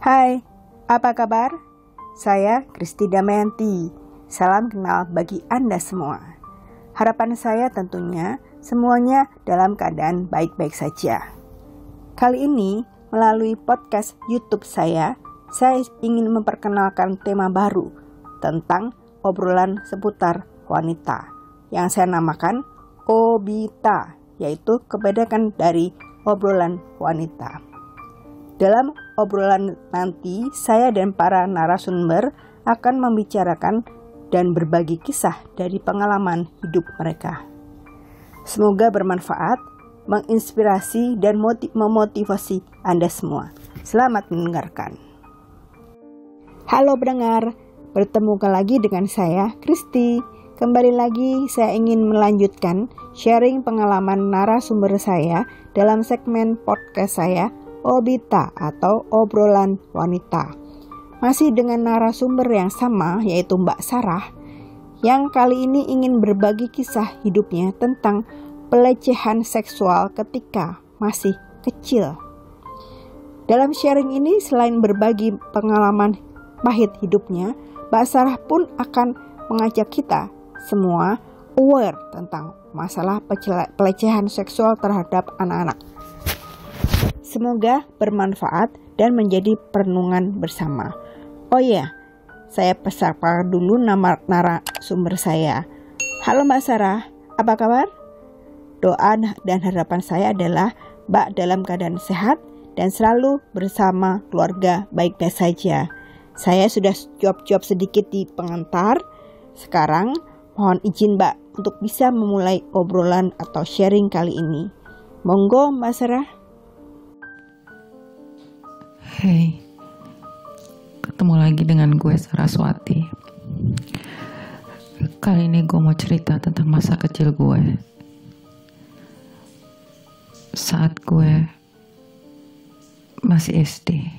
Hai, apa kabar? Saya Kristi Damayanti. Salam kenal bagi Anda semua. Harapan saya tentunya semuanya dalam keadaan baik-baik saja. Kali ini melalui podcast YouTube saya ingin memperkenalkan tema baru tentang obrolan seputar wanita yang saya namakan Obita, yaitu kebedakan dari obrolan wanita. Dalam obrolan nanti, saya dan para narasumber akan membicarakan dan berbagi kisah dari pengalaman hidup mereka. Semoga bermanfaat, menginspirasi, dan memotivasi Anda semua. Selamat mendengarkan. Halo pendengar, bertemu lagi dengan saya, Kristi. Kembali lagi saya ingin melanjutkan sharing pengalaman narasumber saya dalam segmen podcast saya, Obita atau obrolan wanita. Masih dengan narasumber yang sama, yaitu Mbak Sarah, yang kali ini ingin berbagi kisah hidupnya tentang pelecehan seksual ketika masih kecil. Dalam sharing ini, selain berbagi pengalaman pahit hidupnya, Mbak Sarah pun akan mengajak kita semua aware tentang masalah pelecehan seksual terhadap anak-anak. Semoga bermanfaat dan menjadi perenungan bersama. Oh iya, saya sapa dulu nama narasumber saya. Halo Mbak Sarah, apa kabar? Doa dan harapan saya adalah Mbak dalam keadaan sehat dan selalu bersama keluarga baik-baik saja. Saya sudah jawab sedikit di pengantar. Sekarang mohon izin Mbak untuk bisa memulai obrolan atau sharing kali ini. Monggo Mbak Sarah. Hey, ketemu lagi dengan gue Saraswati. Kali ini gue mau cerita tentang masa kecil gue. Saat gue masih SD.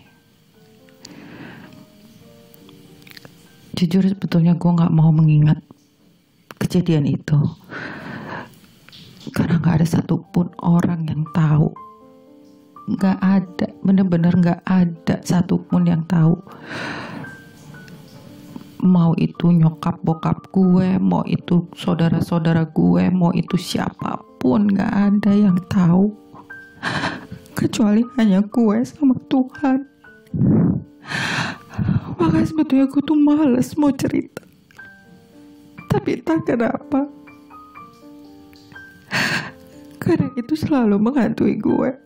Jujur sebetulnya gue gak mau mengingat kejadian itu. Karena gak ada satupun orang yang tahu. Gak ada, bener-bener gak ada satupun yang tahu. Mau itu nyokap bokap gue, mau itu saudara-saudara gue, mau itu siapapun, gak ada yang tahu. Kecuali hanya gue sama Tuhan. Makanya sebetulnya gue tuh males mau cerita. Tapi entah kenapa, karena itu selalu menghantui gue.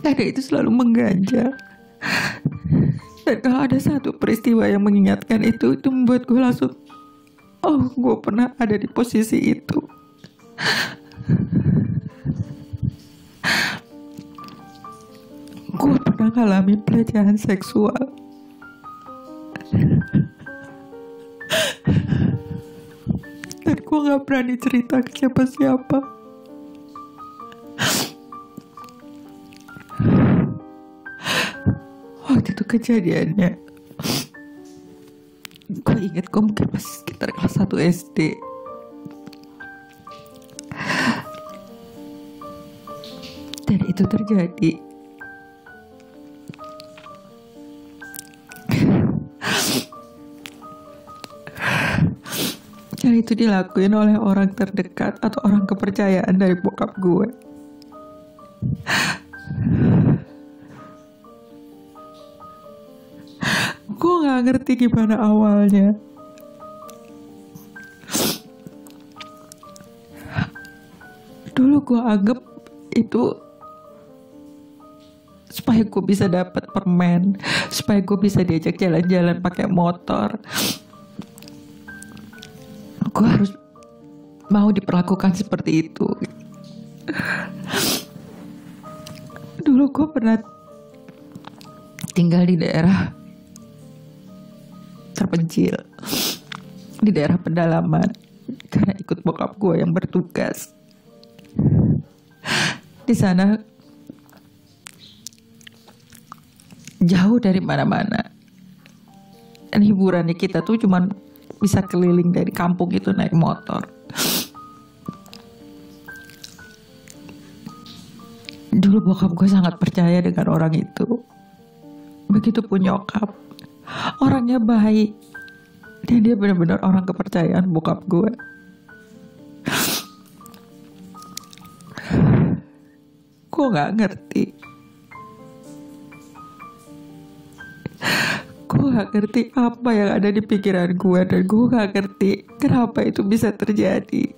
Karena itu selalu mengganjal. Dan kalau ada satu peristiwa yang mengingatkan itu membuat gue langsung, oh, gue pernah ada di posisi itu. Gue pernah ngalami pelecehan seksual. Dan gue gak berani cerita ke siapa-siapa. Waktu itu kejadiannya, gue inget gue mungkin pas sekitar kelas 1 SD. Dan itu terjadi dan itu dilakuin oleh orang terdekat atau orang kepercayaan dari bokap gue. Gue gak ngerti gimana awalnya. Dulu gue anggap itu supaya gue bisa dapat permen, supaya gue bisa diajak jalan-jalan pakai motor. Gue harus mau diperlakukan seperti itu. Dulu gue pernah tinggal di daerah terpencil, di daerah pedalaman, karena ikut bokap gue yang bertugas. Di sana jauh dari mana-mana. Dan hiburannya kita tuh cuman bisa keliling dari kampung itu naik motor. Dulu bokap gue sangat percaya dengan orang itu. Begitupun nyokap, orangnya baik, dan dia benar-benar orang kepercayaan bokap gue. Gue nggak ngerti. Gue gak ngerti apa yang ada di pikiran gue, dan gue gak ngerti kenapa itu bisa terjadi.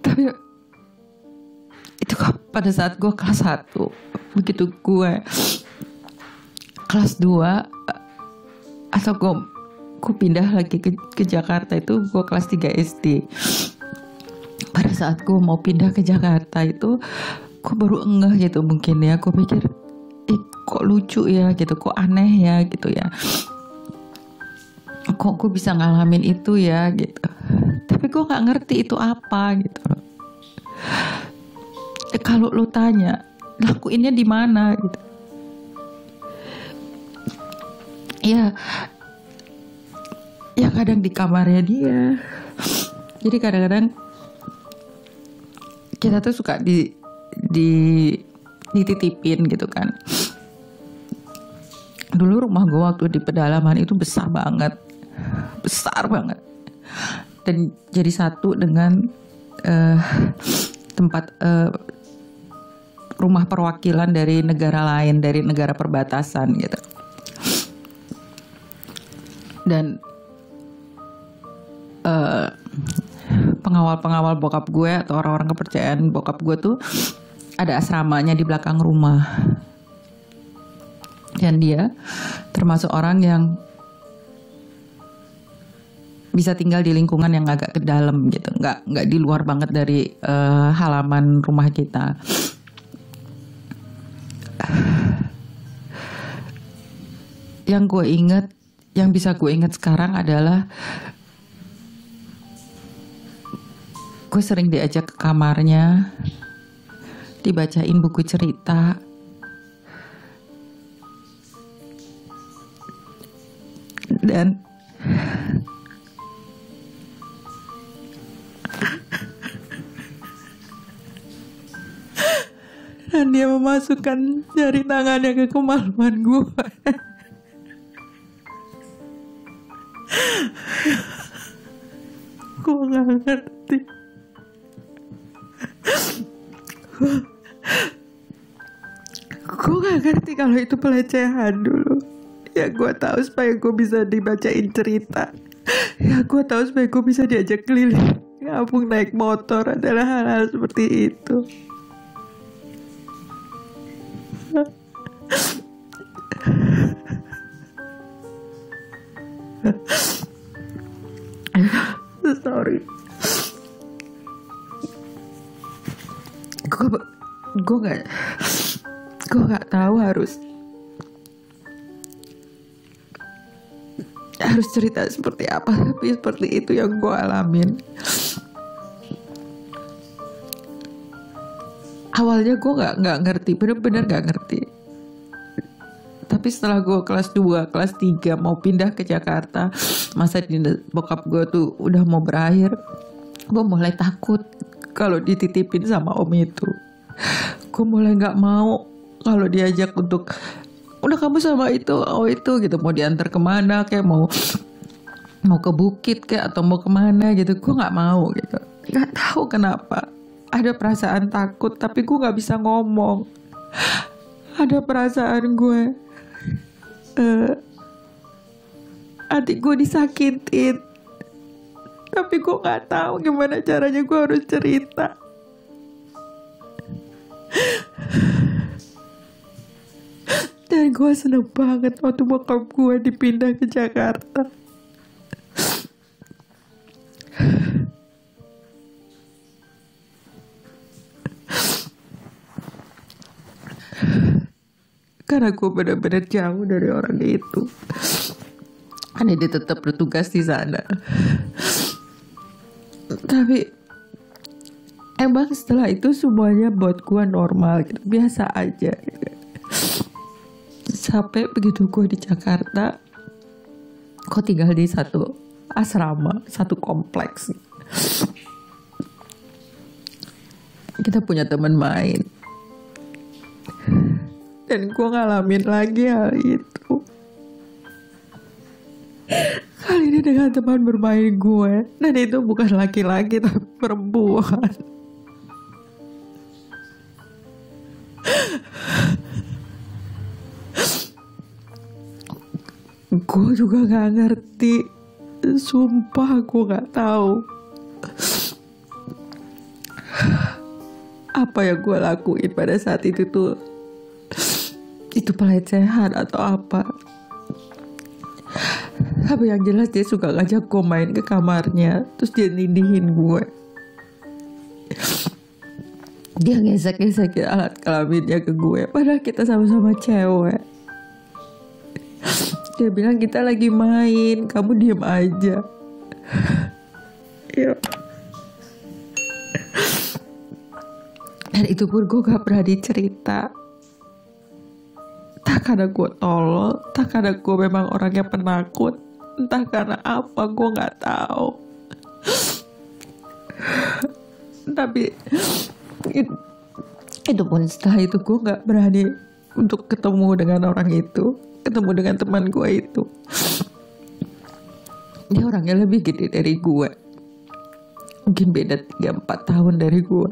Tapi itu kan pada saat gue kelas 1. Begitu gue kelas 2, atau gue pindah lagi ke Jakarta, itu gue kelas 3 SD. Pada saat gue mau pindah ke Jakarta itu, gue baru ngeh gitu mungkin ya. Gue pikir, kok lucu ya gitu, kok aneh ya gitu ya. Kok gue bisa ngalamin itu ya gitu. Tapi gue gak ngerti itu apa gitu. Kalau lu tanya, lakuinnya di mana gitu. Ya kadang di kamarnya dia. Jadi kadang-kadang kita tuh suka dititipin gitu kan. Dulu rumah gue waktu di pedalaman itu besar banget, dan jadi satu dengan tempat rumah perwakilan dari negara lain, dari negara perbatasan gitu. Dan pengawal bokap gue atau orang-orang kepercayaan bokap gue tuh ada asramanya di belakang rumah. Dan dia termasuk orang yang bisa tinggal di lingkungan yang agak ke dalam gitu, nggak di luar banget dari halaman rumah kita. Yang gue inget, yang bisa gue inget sekarang adalah gue sering diajak ke kamarnya, dibacain buku cerita. Dan dia memasukkan jari tangannya ke kemaluan gue. Gue gak ngerti. Gue gak ngerti kalau itu pelecehan dulu. Ya gue tahu supaya gue bisa dibacain cerita. Ya gue tahu supaya gue bisa diajak keliling kampung naik motor, adalah hal-hal seperti itu. Sorry. Gue gak tahu harus cerita seperti apa, tapi seperti itu yang gue alamin. Awalnya gue nggak ngerti, bener-bener nggak ngerti. Tapi setelah gue kelas 2, kelas 3 mau pindah ke Jakarta, masa bokap gue tuh udah mau berakhir, gue mulai takut kalau dititipin sama om itu. Gue mulai nggak mau kalau diajak untuk, udah kamu sama itu, oh itu gitu, mau diantar kemana, kayak mau ke bukit kayak atau mau kemana gitu, gue nggak mau gitu. Nggak tahu kenapa. Ada perasaan takut, tapi gue gak bisa ngomong. Ada perasaan gue, adik gue disakitin, tapi gue gak tahu gimana caranya gue harus cerita. Dan gue seneng banget waktu bokap gue dipindah ke Jakarta. Karena gue benar-benar jauh dari orang itu. Karena dia tetap bertugas di sana. Tapi emang setelah itu semuanya buat gue normal gitu, biasa aja gitu. Sampai begitu gue di Jakarta, gue tinggal di satu asrama, satu kompleks. kita punya teman main. Dan gue ngalamin lagi hal itu. Kali ini dengan teman bermain gue. Dan itu bukan laki-laki tapi perempuan. Gue juga gak ngerti. Sumpah gue gak tahu apa yang gue lakuin pada saat itu tuh. Itu pelecehan atau apa. Tapi yang jelas dia suka ngajak gue main ke kamarnya. Terus dia nindihin gue. Dia gesek-gesekin alat kelaminnya ke gue. Padahal kita sama-sama cewek. Dia bilang kita lagi main, kamu diem aja. Yuk. Dan itu pun gue gak pernah dicerita. Entah karena gue tolol, entah karena gue memang orangnya penakut, entah karena apa gue gak tahu. Tapi itu pun setelah itu gue gak berani untuk ketemu dengan orang itu, ketemu dengan teman gue itu. Dia orangnya lebih gede dari gue, mungkin beda 3-4 tahun dari gue.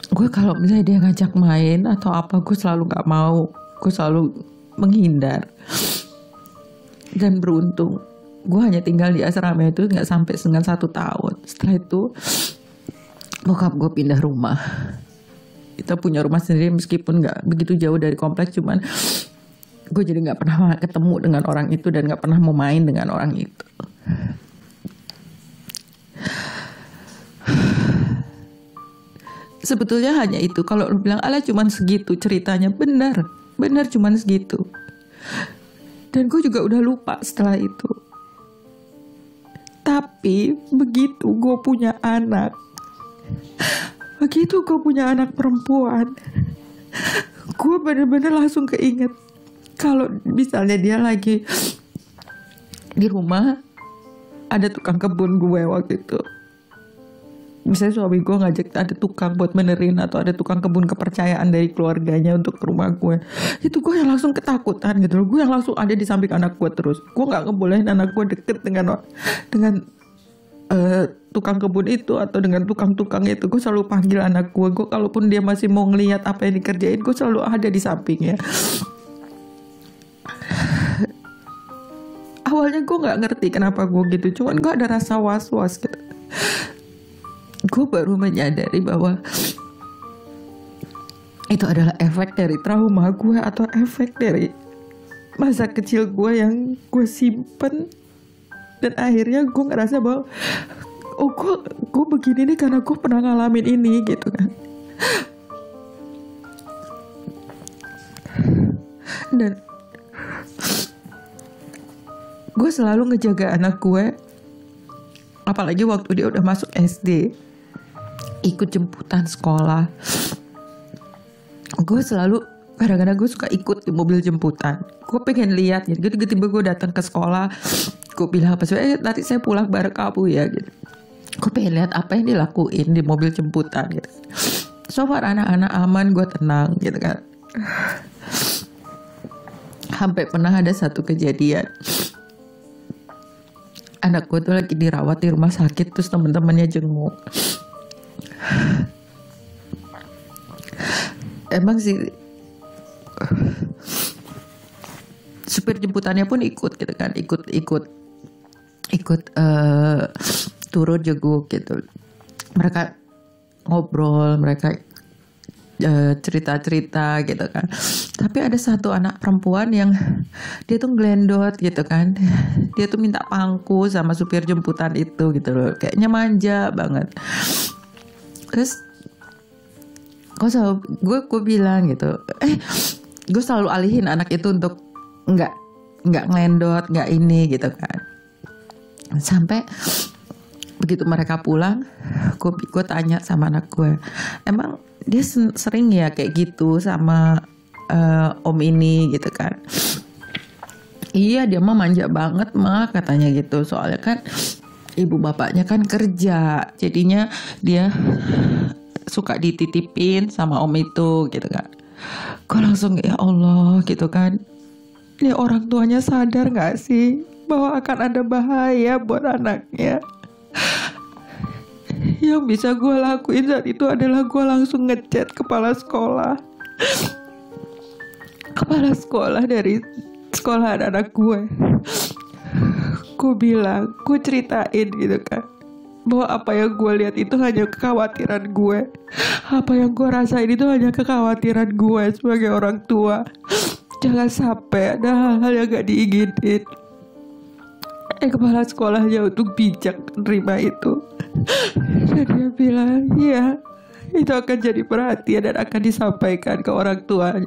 Gue kalau misalnya dia ngajak main atau apa, gue selalu gak mau, gue selalu menghindar. Dan beruntung gue hanya tinggal di asrama itu gak sampai dengan 1 tahun. Setelah itu bokap gue pindah rumah. Kita punya rumah sendiri meskipun gak begitu jauh dari kompleks. Cuman gue jadi gak pernah ketemu dengan orang itu dan gak pernah mau main dengan orang itu. Sebetulnya hanya itu. Kalau lu bilang ala cuman segitu ceritanya, benar cuman segitu. Dan gue juga udah lupa setelah itu. Tapi begitu gue punya anak, begitu gue punya anak perempuan, gue bener-bener langsung keinget. Kalau misalnya dia lagi di rumah, ada tukang kebun gue waktu itu. Misalnya suami gue ngajak ada tukang buat benerin, atau ada tukang kebun kepercayaan dari keluarganya untuk ke rumah gue, itu gue yang langsung ketakutan gitu loh. Gue yang langsung ada di samping anak gue terus. Gue nggak ngebolehin anak gue deket dengan tukang kebun itu atau dengan tukang-tukang itu. Gue selalu panggil anak gue. Gue kalaupun dia masih mau ngelihat apa yang dikerjain, gue selalu ada di sampingnya. Awalnya gue nggak ngerti kenapa gue gitu, cuman gue ada rasa was-was gitu. Gue baru menyadari bahwa itu adalah efek dari trauma gue atau efek dari masa kecil gue yang gue simpen. Dan akhirnya gue ngerasa bahwa oh gue begini nih karena gue pernah ngalamin ini gitu kan. Dan gue selalu ngejaga anak gue, apalagi waktu dia udah masuk SD, ikut jemputan sekolah. Gue selalu, kadang-kadang gue suka ikut di mobil jemputan. Gue pengen lihat gitu. Tiba-tiba gue datang ke sekolah, gue bilang apa sih, nanti saya pulang bareng kamu ya gitu. Gue pengen lihat apa yang dilakuin di mobil jemputan gitu. So far anak-anak aman, gue tenang gitu kan. Sampai pernah ada satu kejadian, anak gue tuh lagi dirawat di rumah sakit, terus temen-temennya jenguk. Emang sih supir jemputannya pun ikut gitu kan, ikut turun jenguk gitu. Mereka ngobrol, mereka cerita-cerita gitu kan. Tapi ada satu anak perempuan yang dia tuh ngelendot gitu kan. Dia tuh minta pangku sama supir jemputan itu gitu loh. Kayaknya manja banget. Terus gue bilang gitu, gue selalu alihin anak itu untuk nggak ngelendot, nggak ini gitu kan. Sampai begitu mereka pulang, gue tanya sama anak gue, emang dia sering ya kayak gitu sama om ini gitu kan. Iya, dia mah manja banget mah katanya gitu. Soalnya kan ibu bapaknya kan kerja, jadinya dia suka dititipin sama om itu gitu kan. Gue langsung ya Allah gitu kan, ini orang tuanya sadar gak sih bahwa akan ada bahaya buat anaknya. Yang bisa gue lakuin saat itu adalah gue langsung ngechat kepala sekolah dari sekolah anak gue. Gue bilang, gue ceritain gitu kan, bahwa apa yang gue lihat itu hanya kekhawatiran gue, apa yang gue rasain itu hanya kekhawatiran gue sebagai orang tua. Jangan sampai ada hal-hal yang gak diinginin. Kepala sekolahnya untuk bijak menerima itu, dan dia bilang ya itu akan jadi perhatian dan akan disampaikan ke orang tua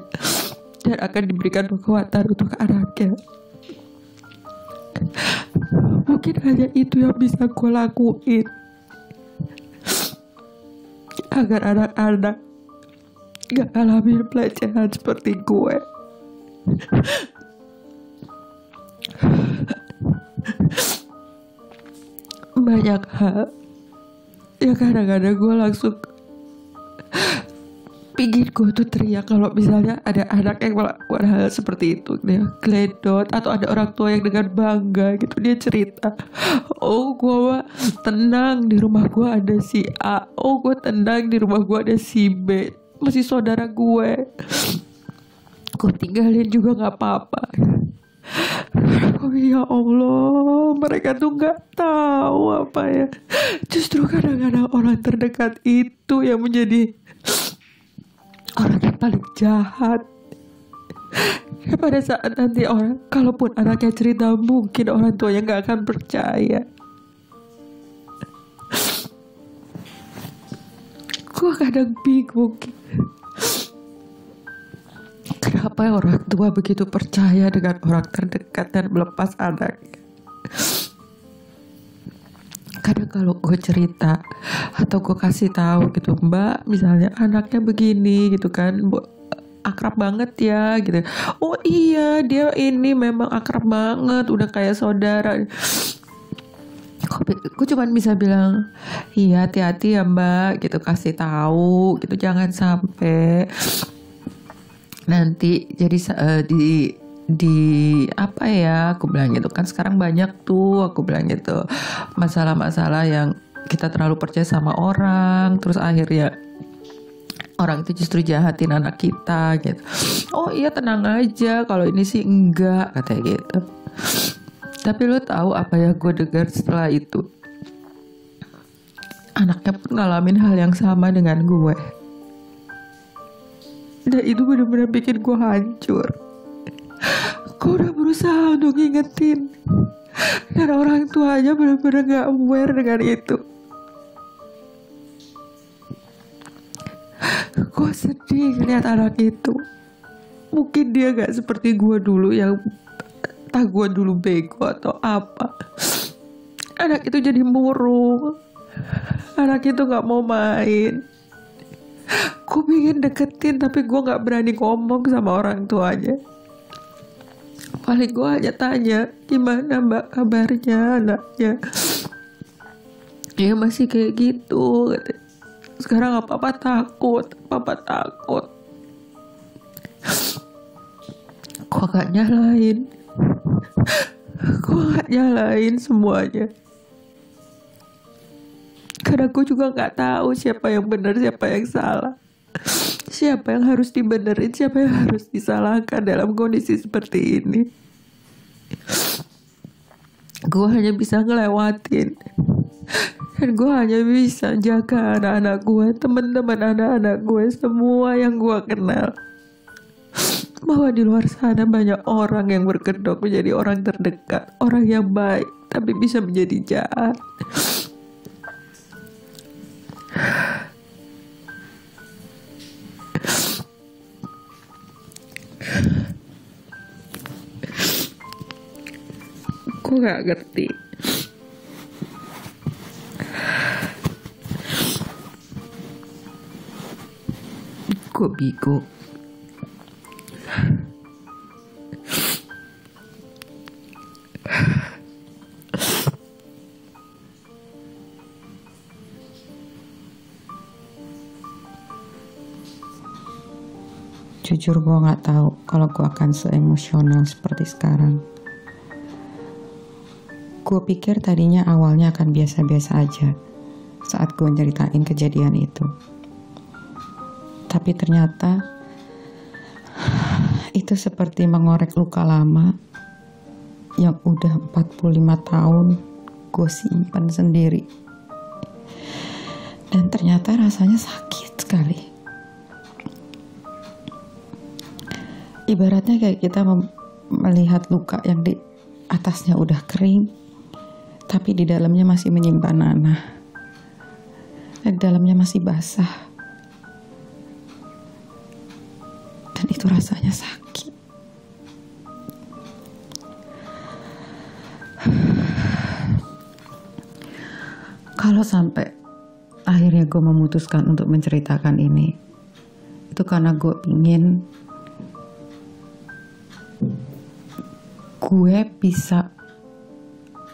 dan akan diberikan kekuatan untuk anaknya. Mungkin hanya itu yang bisa gue lakuin agar anak-anak gak alami pelecehan seperti gue. Banyak hal ya, kadang-kadang gue langsung pingin gue tuh teriak kalau misalnya ada anak yang melakukan hal seperti itu, dia geledot, atau ada orang tua yang dengan bangga gitu dia cerita, oh gue mah tenang di rumah gue ada si A, oh gue tenang di rumah gue ada si B, masih saudara gue tinggalin juga gak apa-apa. Oh ya Allah, mereka tuh gak tahu apa ya, justru kadang-kadang orang terdekat itu yang menjadi orang yang paling jahat. Ya, pada saat nanti orang, kalaupun anaknya cerita, mungkin orang tuanya gak akan percaya. Gue kadang bingung, kenapa orang tua begitu percaya dengan orang terdekat dan melepas anaknya. Kadang kalau gue cerita atau gue kasih tahu gitu, Mbak misalnya anaknya begini gitu kan, akrab banget ya gitu. Oh iya dia ini memang akrab banget, udah kayak saudara. Gue cuma bisa bilang iya hati-hati ya Mbak gitu, kasih tahu gitu, jangan sampai nanti jadi di apa ya, aku bilang gitu kan, sekarang banyak tuh aku bilang gitu masalah-masalah yang kita terlalu percaya sama orang, terus akhirnya orang itu justru jahatin anak kita gitu. Oh iya tenang aja, kalau ini sih enggak katanya gitu. Tapi lo tahu apa ya gue dengar setelah itu, anaknya pun ngalamin hal yang sama dengan gue. Dan itu benar-benar bikin gue hancur. Gue udah berusaha untuk ngingetin, dan orang tuanya benar-benar gak aware dengan itu. Gue sedih ngeliat anak itu. Mungkin dia gak seperti gue dulu yang entah gue dulu bego atau apa. Anak itu jadi murung, anak itu gak mau main. Gue pengen deketin tapi gue gak berani ngomong sama orang tuanya. Paling gue hanya tanya, gimana Mbak kabarnya anaknya? Ya masih kayak gitu. Sekarang apa-apa takut, apa-apa takut. Gue gak nyalain. Gue gak nyalain semuanya. Karena gue juga gak tahu siapa yang benar, siapa yang salah, siapa yang harus dibenerin, siapa yang harus disalahkan dalam kondisi seperti ini. Gue hanya bisa ngelewatin, dan gue hanya bisa jaga anak-anak gue, teman-teman anak-anak gue, semua yang gue kenal, bahwa di luar sana banyak orang yang berkedok menjadi orang terdekat, orang yang baik tapi bisa menjadi jahat. Gue gak ngerti. Gue bingung. Jujur gue nggak tahu kalau gue akan seemosional seperti sekarang. Gue pikir tadinya awalnya akan biasa-biasa aja saat gue nyeritain kejadian itu. Tapi ternyata itu seperti mengorek luka lama yang udah 45 tahun gue simpan sendiri. Dan ternyata rasanya sakit sekali. Ibaratnya kayak kita melihat luka yang di atasnya udah kering, tapi di dalamnya masih menyimpan nanah. Dan di dalamnya masih basah. Dan itu rasanya sakit. Kalau sampai akhirnya gue memutuskan untuk menceritakan ini, itu karena gue ingin gue bisa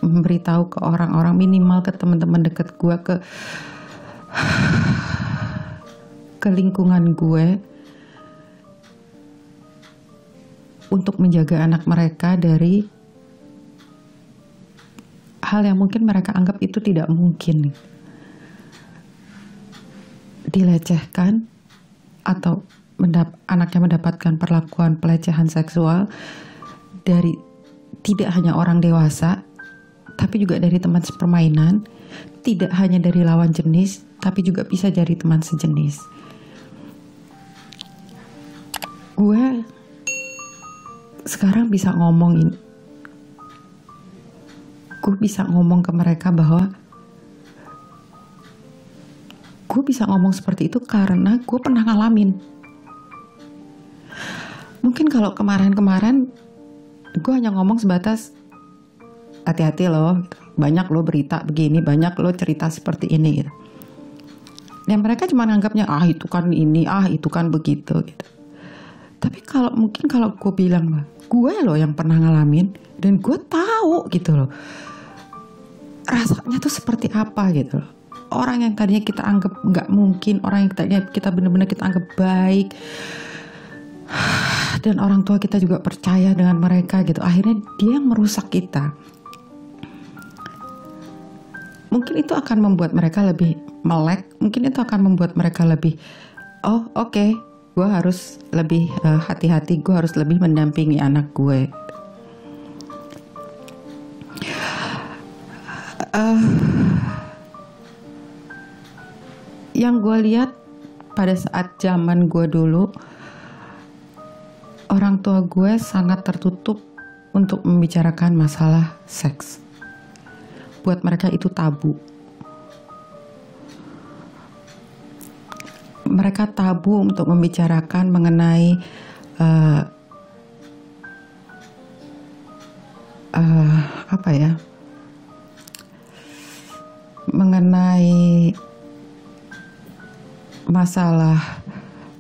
memberitahu ke orang-orang, minimal ke teman-teman deket gue, ke lingkungan gue, untuk menjaga anak mereka dari hal yang mungkin mereka anggap itu tidak mungkin, dilecehkan atau anaknya mendapatkan perlakuan pelecehan seksual dari tidak hanya orang dewasa, tapi juga dari teman sepermainan, tidak hanya dari lawan jenis, tapi juga bisa dari teman sejenis. Gue sekarang bisa ngomong ke mereka bahwa gue bisa ngomong seperti itu karena gue pernah ngalamin. Mungkin kalau kemarin-kemarin gue hanya ngomong sebatas hati-hati loh, banyak lo berita begini, banyak lo cerita seperti ini gitu. Dan mereka cuma nganggapnya itu kan ini, itu kan begitu gitu. Tapi mungkin kalau gue bilang lah, gue loh yang pernah ngalamin dan gue tahu gitu loh rasanya tuh seperti apa gitu loh. Orang yang tadinya kita anggap nggak mungkin, orang yang tadinya kita benar-benar kita anggap baik, dan orang tua kita juga percaya dengan mereka gitu, akhirnya dia yang merusak kita. Mungkin itu akan membuat mereka lebih melek, mungkin itu akan membuat mereka lebih oke, gue harus lebih hati-hati, gue harus lebih mendampingi anak gue. Yang gue lihat pada saat zaman gue dulu, orang tua gue sangat tertutup untuk membicarakan masalah seks. Buat mereka itu tabu. Mereka tabu untuk membicarakan mengenai mengenai masalah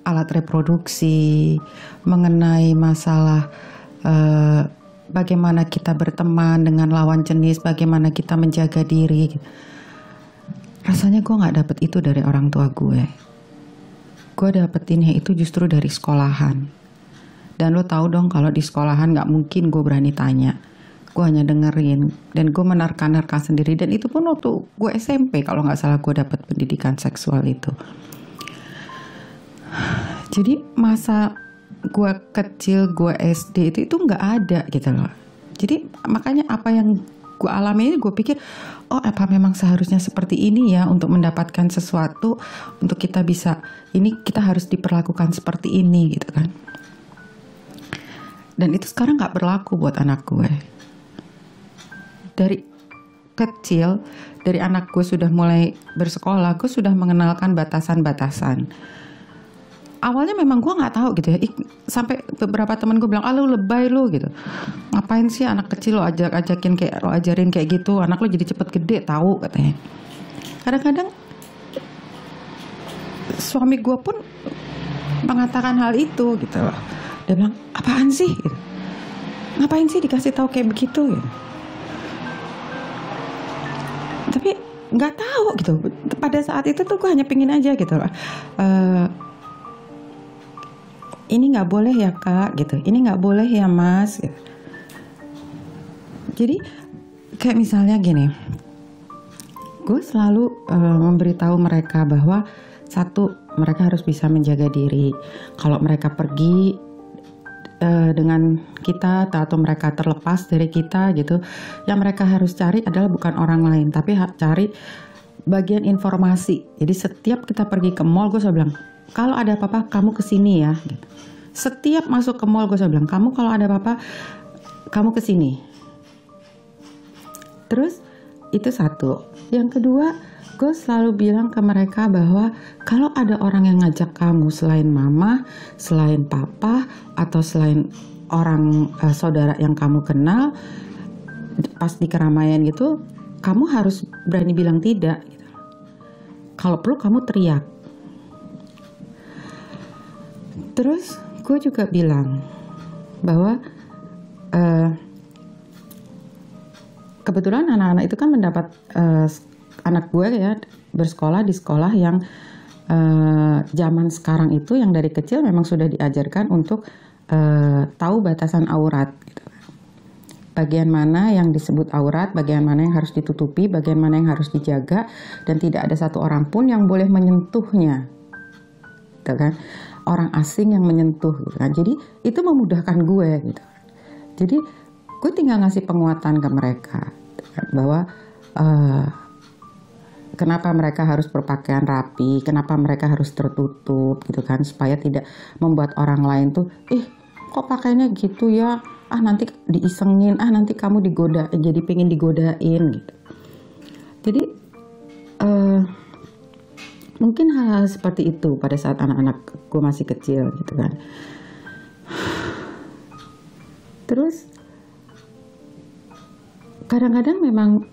alat reproduksi, mengenai masalah bagaimana kita berteman dengan lawan jenis, bagaimana kita menjaga diri. Rasanya gue gak dapet itu dari orang tua gue. Gue dapetinnya itu justru dari sekolahan. Dan lo tahu dong kalau di sekolahan gak mungkin gue berani tanya. Gue hanya dengerin dan gue menerka-nerka sendiri. Dan itu pun waktu gue SMP kalau gak salah gue dapet pendidikan seksual itu. Jadi masa gue kecil, gue SD itu gak ada gitu loh. Jadi makanya apa yang gue alami ini gue pikir, apa memang seharusnya seperti ini ya untuk mendapatkan sesuatu, untuk kita bisa, ini kita harus diperlakukan seperti ini gitu kan. Dan itu sekarang gak berlaku buat anak gue. Dari kecil, dari anak gue sudah mulai bersekolah, gue sudah mengenalkan batasan-batasan. Awalnya memang gue nggak tahu gitu ya, sampai beberapa teman gue bilang, lu lebay lu gitu, ngapain sih anak kecil lo ajakin kayak lo ajarin kayak gitu, anak lo jadi cepet gede tahu katanya. Kadang-kadang suami gue pun mengatakan hal itu gitu loh. Dia bilang, apaan sih gitu, ngapain sih dikasih tahu kayak begitu gitu. Tapi nggak tahu gitu, pada saat itu tuh gue hanya pingin aja gitu loh, ini nggak boleh ya kak gitu, ini nggak boleh ya mas gitu. Jadi kayak misalnya gini, gue selalu memberitahu mereka bahwa satu, mereka harus bisa menjaga diri. Kalau mereka pergi dengan kita atau mereka terlepas dari kita gitu, yang mereka harus cari adalah bukan orang lain, tapi cari bagian informasi. Jadi setiap kita pergi ke mall, gue selalu bilang, kalau ada apa-apa kamu kesini ya gitu. Setiap masuk ke mall gue selalu bilang, kamu kalau ada apa-apa kamu kesini. Terus itu satu. Yang kedua, gue selalu bilang ke mereka bahwa kalau ada orang yang ngajak kamu selain mama, selain papa, atau selain orang saudara yang kamu kenal, pas di keramaian gitu, kamu harus berani bilang tidak gitu. Kalau perlu kamu teriak. Terus gue juga bilang bahwa kebetulan anak-anak itu kan mendapat anak gue ya bersekolah di sekolah yang zaman sekarang itu yang dari kecil memang sudah diajarkan untuk tahu batasan aurat gitu. Bagian mana yang disebut aurat, bagian mana yang harus ditutupi, bagian mana yang harus dijaga, dan tidak ada satu orang pun yang boleh menyentuhnya gitu kan, orang asing yang menyentuh gitu kan. Jadi itu memudahkan gue gitu. Jadi gue tinggal ngasih penguatan ke mereka bahwa kenapa mereka harus berpakaian rapi, kenapa mereka harus tertutup gitu kan, supaya tidak membuat orang lain tuh, kok pakainya gitu ya, nanti diisengin, nanti kamu digoda, jadi pengen digodain gitu. Jadi mungkin hal-hal seperti itu pada saat anak-anak gue masih kecil gitu kan. Terus kadang-kadang memang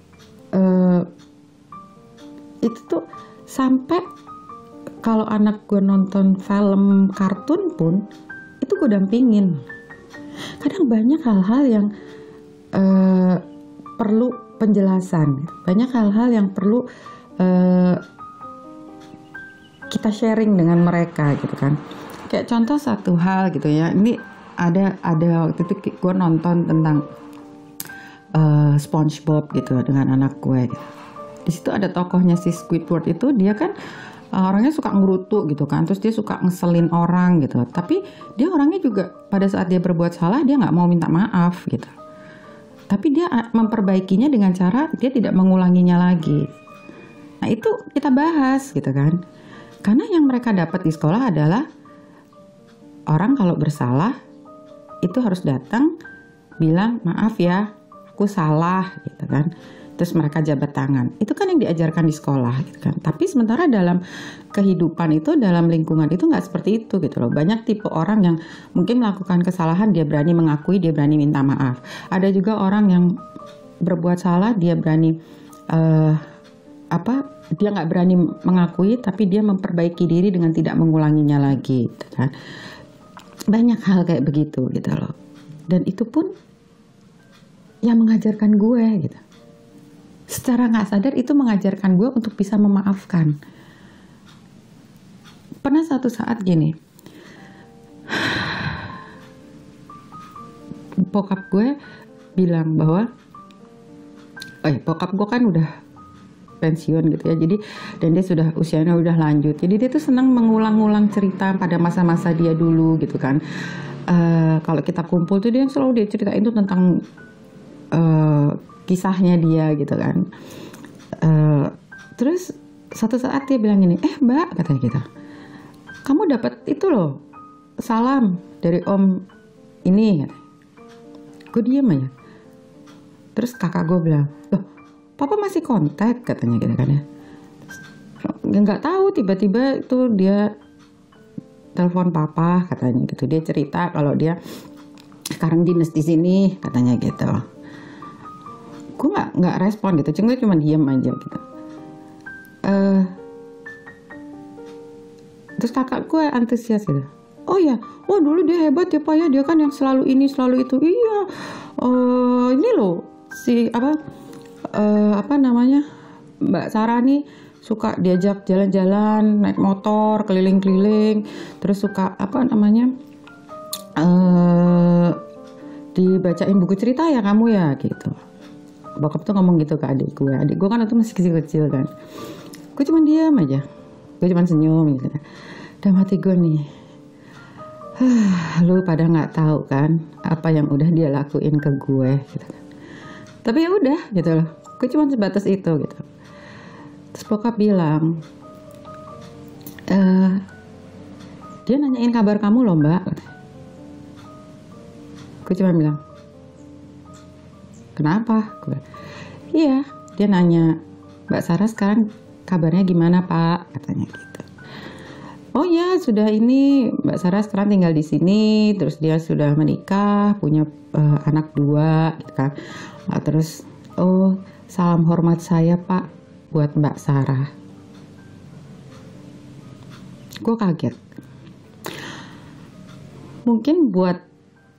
itu tuh sampai kalau anak gue nonton film kartun pun itu gue dampingin. Kadang banyak hal-hal yang perlu penjelasan, banyak hal-hal yang perlu kita sharing dengan mereka gitu kan. Kayak contoh satu hal gitu ya, ini ada waktu itu gue nonton tentang SpongeBob gitu dengan anak gue gitu. Di situ ada tokohnya si Squidward itu, dia kan orangnya suka ngerutu gitu kan, terus dia suka ngeselin orang gitu. Tapi dia orangnya juga pada saat dia berbuat salah dia nggak mau minta maaf gitu. Tapi dia memperbaikinya dengan cara dia tidak mengulanginya lagi. Nah itu kita bahas gitu kan. Karena yang mereka dapat di sekolah adalah orang kalau bersalah itu harus datang bilang maaf ya, aku salah gitu kan. Terus mereka jabat tangan. Itu kan yang diajarkan di sekolah gitu kan. Tapi sementara dalam kehidupan itu, dalam lingkungan itu nggak seperti itu gitu loh. Banyak tipe orang yang mungkin melakukan kesalahan, dia berani mengakui, dia berani minta maaf. Ada juga orang yang berbuat salah, dia berani dia nggak berani mengakui, tapi dia memperbaiki diri dengan tidak mengulanginya lagi gitu kan. Banyak hal kayak begitu gitu loh. Dan itu pun yang mengajarkan gue gitu. Secara nggak sadar itu mengajarkan gue untuk bisa memaafkan. Pernah satu saat gini, bokap gue bilang bahwa bokap gue kan udah pensiun gitu ya, jadi dan dia sudah usianya udah lanjut, jadi dia tuh senang mengulang-ulang cerita pada masa-masa dia dulu gitu kan. Kalau kita kumpul tuh dia selalu dia ceritain tuh tentang kisahnya dia gitu kan. Terus satu saat dia bilang gini, mbak katanya gitu, kamu dapat itu loh salam dari om ini. Gue diem aja. Terus kakak gue bilang, loh papa masih kontak katanya gitu kan ya. Nggak tahu tiba-tiba itu dia telepon papa katanya gitu. Dia cerita kalau dia sekarang dinas di sini katanya gitu. Gue nggak respon gitu, cuma diem aja gitu. Terus kakak gue antusias gitu. Oh ya, dulu dia hebat ya pak ya, dia kan yang selalu ini selalu itu. Iya, ini loh si apa namanya Mbak Sarah nih suka diajak jalan-jalan naik motor keliling-keliling, terus suka dibacain buku cerita ya kamu ya gitu. Bokap tuh ngomong gitu ke adik gue kan itu masih kecil-kecil kan. Gue cuma diam aja, gue cuma senyum gitu kan. Dalam hati gue nih, lu pada nggak tahu kan apa yang udah dia lakuin ke gue gitu kan. Tapi ya udah gitu loh, gue cuma sebatas itu gitu. Terus bokap bilang, dia nanyain kabar kamu loh mbak. Gue cuma bilang, kenapa? Iya, dia nanya, Mbak Sarah sekarang kabarnya gimana Pak? Katanya gitu. Oh ya, sudah ini Mbak Sarah sekarang tinggal di sini, terus dia sudah menikah, punya anak 2, gitu kan. Terus, oh salam hormat saya Pak buat Mbak Sarah. Gue kaget. Mungkin buat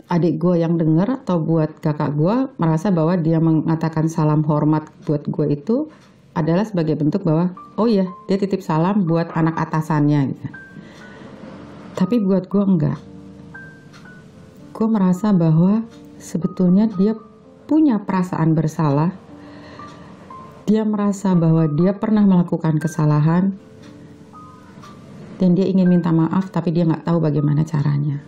adik gue yang denger atau buat kakak gue merasa bahwa dia mengatakan salam hormat buat gue itu adalah sebagai bentuk bahwa oh iya dia titip salam buat anak atasannya gitu. Tapi buat gue enggak. Gue merasa bahwa sebetulnya dia punya perasaan bersalah. Dia merasa bahwa dia pernah melakukan kesalahan dan dia ingin minta maaf tapi dia nggak tahu bagaimana caranya.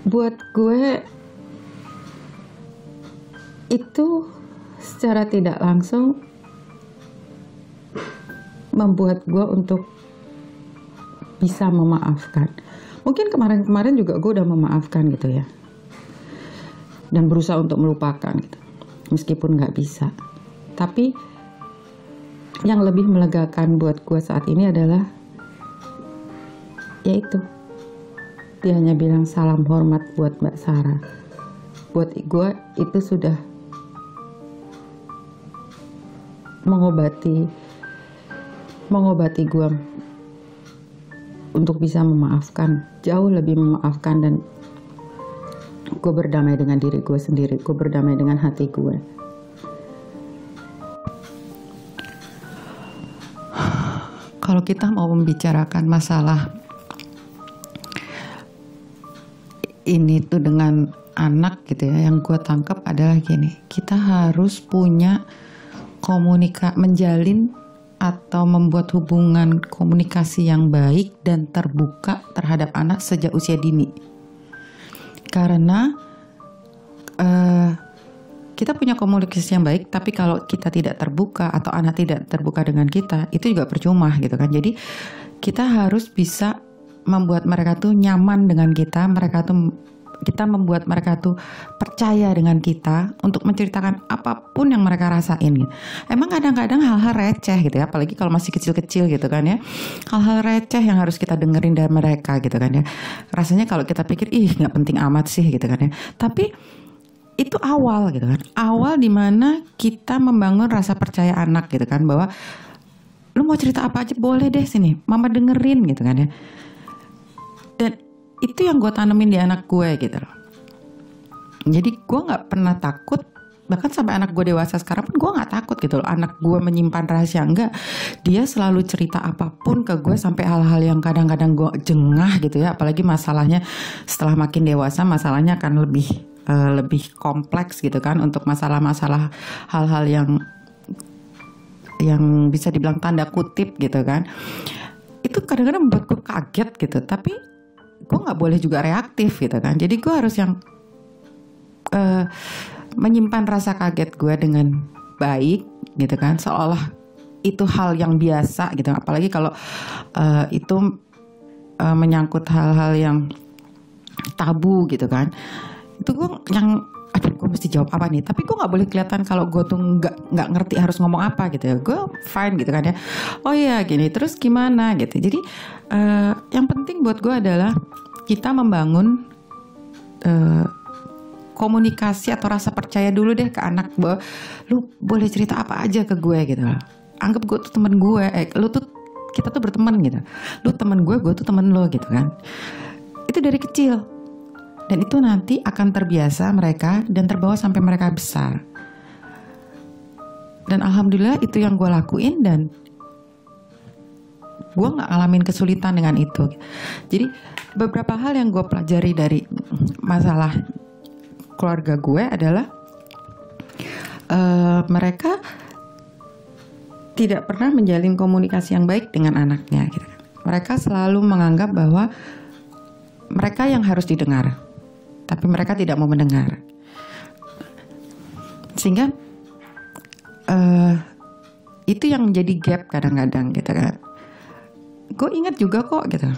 Buat gue itu secara tidak langsung membuat gue untuk bisa memaafkan. Mungkin kemarin-kemarin juga gue udah memaafkan gitu ya, dan berusaha untuk melupakan gitu, meskipun nggak bisa. Tapi yang lebih melegakan buat gue saat ini adalah yaitu dia hanya bilang salam hormat buat Mbak Sarah. Buat gue itu sudah mengobati gue untuk bisa memaafkan, jauh lebih memaafkan, dan gue berdamai dengan diri gue sendiri, gue berdamai dengan hati gue. Kalau kita mau membicarakan masalah ini tuh dengan anak gitu ya, yang gue tangkap adalah gini, kita harus punya menjalin atau membuat hubungan komunikasi yang baik dan terbuka terhadap anak sejak usia dini. Karena kita punya komunikasi yang baik, tapi kalau kita tidak terbuka atau anak tidak terbuka dengan kita, itu juga percuma gitu kan. Jadi kita harus bisa membuat mereka tuh nyaman dengan kita membuat mereka tuh percaya dengan kita untuk menceritakan apapun yang mereka rasain gitu. Emang kadang-kadang hal-hal receh gitu ya, apalagi kalau masih kecil-kecil gitu kan ya, hal-hal receh yang harus kita dengerin dari mereka gitu kan ya. Rasanya kalau kita pikir nggak penting amat sih gitu kan ya, tapi itu awal gitu kan, awal dimana kita membangun rasa percaya anak gitu kan, bahwa lu mau cerita apa aja boleh deh, sini mama dengerin gitu kan ya. Dan itu yang gue tanemin di anak gue gitu loh. Jadi gue gak pernah takut, bahkan sampai anak gue dewasa sekarang pun gue gak takut gitu loh. Anak gue menyimpan rahasia, enggak. Dia selalu cerita apapun ke gue, sampai hal-hal yang kadang-kadang gue jengah gitu ya. Apalagi masalahnya setelah makin dewasa, masalahnya akan lebih kompleks gitu kan. Untuk masalah-masalah hal-hal yang bisa dibilang tanda kutip gitu kan. Itu kadang-kadang membuat gue kaget gitu. Tapi gue nggak boleh juga reaktif gitu kan. Jadi gue harus yang menyimpan rasa kaget gue dengan baik gitu kan, seolah itu hal yang biasa gitu. Apalagi kalau itu menyangkut hal-hal yang tabu gitu kan. Itu gue yang gue mesti jawab apa nih, tapi gue nggak boleh kelihatan kalau gue tuh nggak ngerti harus ngomong apa gitu ya. Gue fine gitu kan ya, oh iya gini, terus gimana gitu. Jadi yang penting buat gue adalah kita membangun komunikasi atau rasa percaya dulu deh ke anak, bahwa lu boleh cerita apa aja ke gue gitu. Anggap gue tuh temen gue, kita tuh berteman gitu. Lu temen gue tuh temen lo gitu kan. Itu dari kecil. Dan itu nanti akan terbiasa mereka dan terbawa sampai mereka besar. Dan alhamdulillah itu yang gue lakuin, dan Gue nggak ngalamin kesulitan dengan itu. Jadi beberapa hal yang gue pelajari dari masalah keluarga gue adalah mereka tidak pernah menjalin komunikasi yang baik dengan anaknya gitu. Mereka selalu menganggap bahwa mereka yang harus didengar, tapi mereka tidak mau mendengar. Sehingga itu yang menjadi gap kadang-kadang gitu kan. Gue ingat juga kok gitu.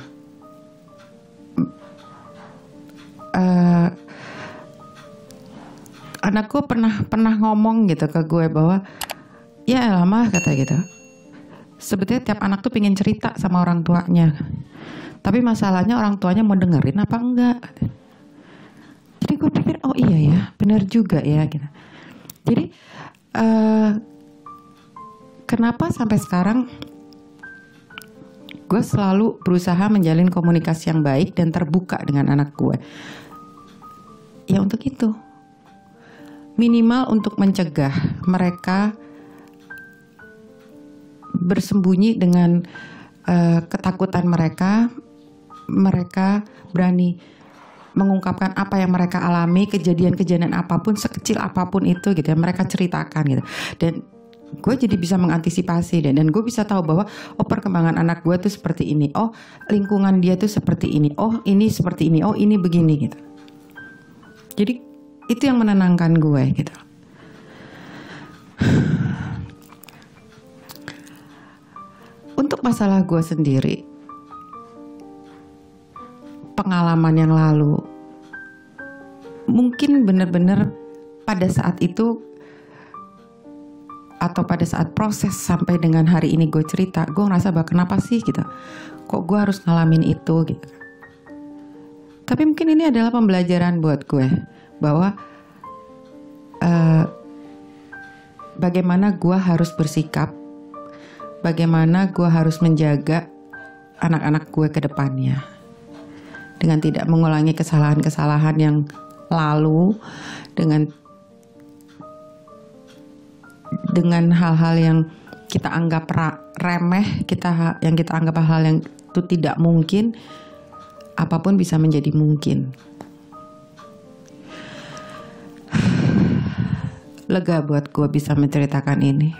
Anak gue pernah ngomong gitu ke gue bahwa ya lama kata gitu. Sebetulnya tiap anak tuh pengen cerita sama orang tuanya. Tapi masalahnya orang tuanya mau dengerin apa enggak. Jadi gue pikir oh iya ya, benar juga ya gitu. Jadi kenapa sampai sekarang gue selalu berusaha menjalin komunikasi yang baik dan terbuka dengan anak gue. Ya untuk itu. Minimal untuk mencegah mereka bersembunyi dengan ketakutan mereka. Mereka berani mengungkapkan apa yang mereka alami, kejadian-kejadian apapun, sekecil apapun itu gitu ya, mereka ceritakan gitu. Dan gue jadi bisa mengantisipasi dan gue bisa tahu bahwa oh perkembangan anak gue tuh seperti ini, oh lingkungan dia tuh seperti ini, oh ini seperti ini, oh ini begini gitu. Jadi itu yang menenangkan gue gitu. Untuk masalah gue sendiri, pengalaman yang lalu, mungkin benar-benar pada saat itu atau pada saat proses sampai dengan hari ini gue cerita, gue ngerasa bahwa kenapa sih gitu, kok gue harus ngalamin itu gitu. Tapi mungkin ini adalah pembelajaran buat gue bahwa bagaimana gue harus bersikap, bagaimana gue harus menjaga anak-anak gue ke depannya dengan tidak mengulangi kesalahan-kesalahan yang lalu, dengan hal-hal yang kita anggap remeh, yang kita anggap hal yang itu tidak mungkin, apapun bisa menjadi mungkin. Lega buat gue bisa menceritakan ini.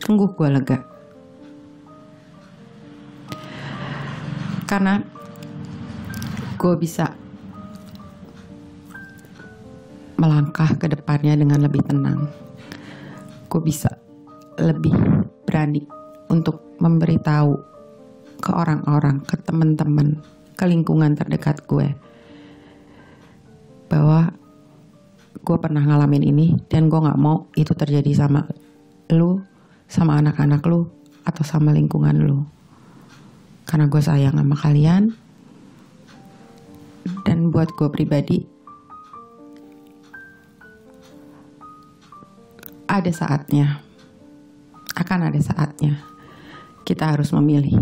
Sungguh gue lega. Karena gue bisa melangkah ke depannya dengan lebih tenang. Gue bisa lebih berani untuk memberitahu ke orang-orang, ke teman-teman, ke lingkungan terdekat gue bahwa gue pernah ngalamin ini dan gue gak mau itu terjadi sama lu, sama anak-anak lu, atau sama lingkungan lu. Karena gue sayang sama kalian. Dan buat gue pribadi, ada saatnya, akan ada saatnya kita harus memilih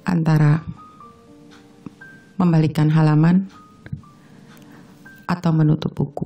antara membalikan halaman atau menutup buku.